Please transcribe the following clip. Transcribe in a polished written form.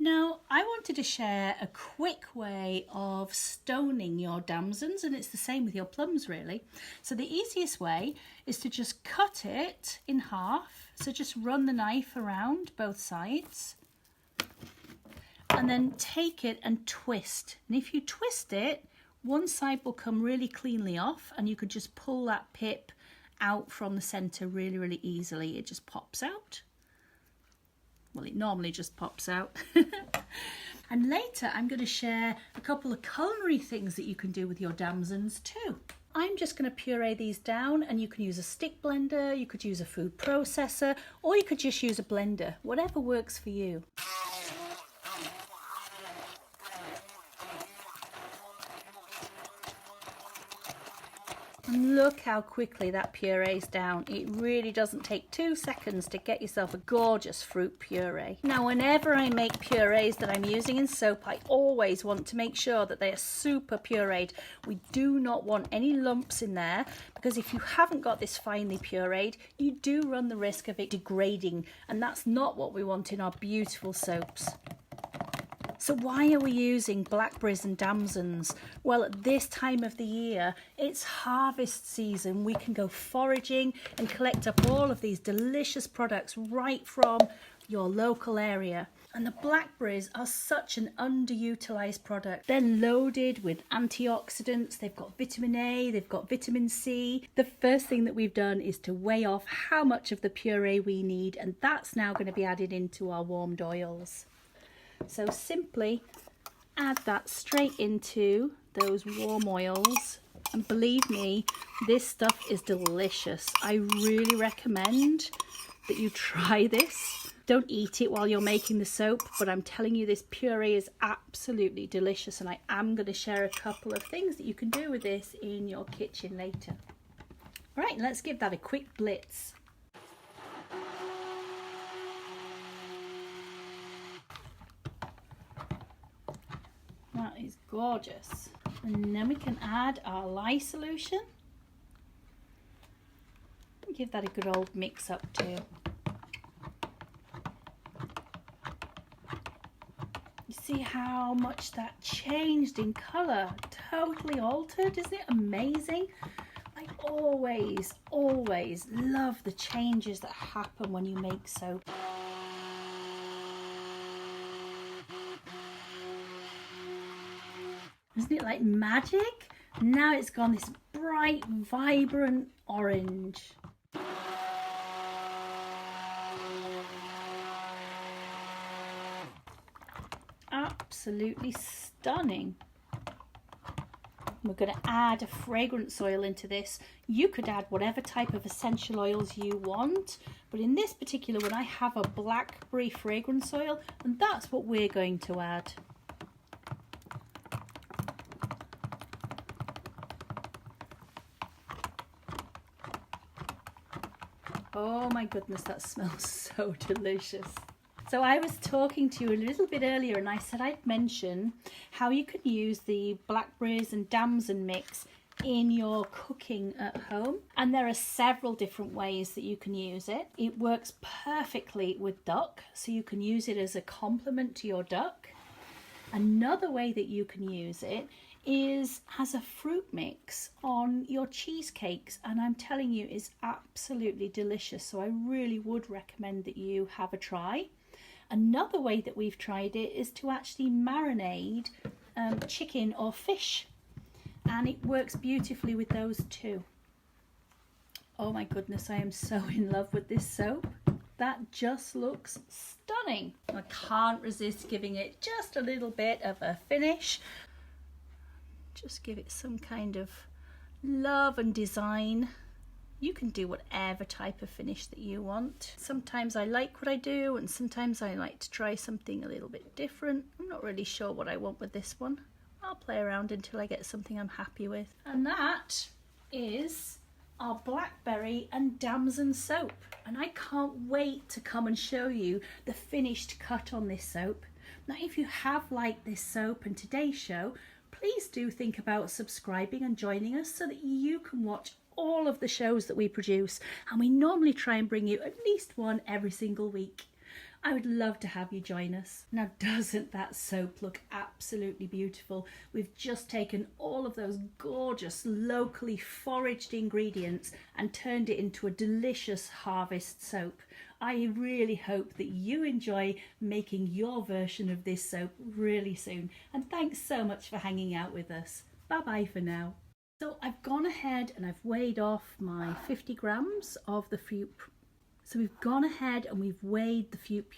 Now, I wanted to share a quick way of stoning your damsons, and it's the same with your plums really. So the easiest way is to just cut it in half. So just run the knife around both sides and then take it and twist. And if you twist it, one side will come really cleanly off and you could just pull that pip out from the center really, really easily. It just pops out. Well, it normally just pops out. And later I'm going to share a couple of culinary things that you can do with your damsons too. I'm just going to puree these down, and you can use a stick blender, you could use a food processor, or you could just use a blender, whatever works for you. And look how quickly that purees down. It really doesn't take 2 seconds to get yourself a gorgeous fruit puree. Now, whenever I make purees that I'm using in soap, I always want to make sure that they are super pureed. We do not want any lumps in there, because if you haven't got this finely pureed, you do run the risk of it degrading, and that's not what we want in our beautiful soaps. So why are we using blackberries and damsons? Well, at this time of the year, it's harvest season. We can go foraging and collect up all of these delicious products right from your local area. And the blackberries are such an underutilized product. They're loaded with antioxidants, they've got vitamin A, they've got vitamin C. The first thing that we've done is to weigh off how much of the puree we need, and that's now going to be added into our warmed oils. So simply add that straight into those warm oils, and believe me, this stuff is delicious. I really recommend that you try this. Don't eat it while you're making the soap, but I'm telling you, this puree is absolutely delicious, and I am going to share a couple of things that you can do with this in your kitchen later. Right, let's give that a quick blitz. That is gorgeous. And then we can add our lye solution. Give that a good old mix up too. You see how much that changed in colour? Totally altered, isn't it amazing? I always love the changes that happen when you make soap. Isn't it like magic? Now it's gone this bright, vibrant orange. Absolutely stunning. We're going to add a fragrance oil into this. You could add whatever type of essential oils you want, but in this particular one I have a Blackberry Fragrance Oil, and that's what we're going to add. Oh my goodness, that smells so delicious. So I was talking to you a little bit earlier, and I said I'd mention how you can use the blackberries and damson mix in your cooking at home. And there are several different ways that you can use it. It works perfectly with duck, so you can use it as a complement to your duck. Another way that you can use it is as a fruit mix on your cheesecakes, and I'm telling you, it's absolutely delicious. So I really would recommend that you have a try. Another way that we've tried it is to actually marinate chicken or fish, and it works beautifully with those too. Oh my goodness, I am so in love with this soap. That just looks stunning. I can't resist giving it just a little bit of a finish. Just give it some kind of love and design. You can do whatever type of finish that you want. Sometimes I like what I do, and sometimes I like to try something a little bit different. I'm not really sure what I want with this one. I'll play around until I get something I'm happy with. And that is our blackberry and damson soap. And I can't wait to come and show you the finished cut on this soap. Now, if you have liked this soap and today's show, please do think about subscribing and joining us so that you can watch all of the shows that we produce, and we normally try and bring you at least one every single week. I would love to have you join us. Now, doesn't that soap look absolutely beautiful? We've just taken all of those gorgeous locally foraged ingredients and turned it into a delicious harvest soap. I really hope that you enjoy making your version of this soap really soon. And thanks so much for hanging out with us. Bye bye for now. So I've gone ahead and I've weighed off my 50 grams of the fruit. So we've gone ahead and we've weighed the fruit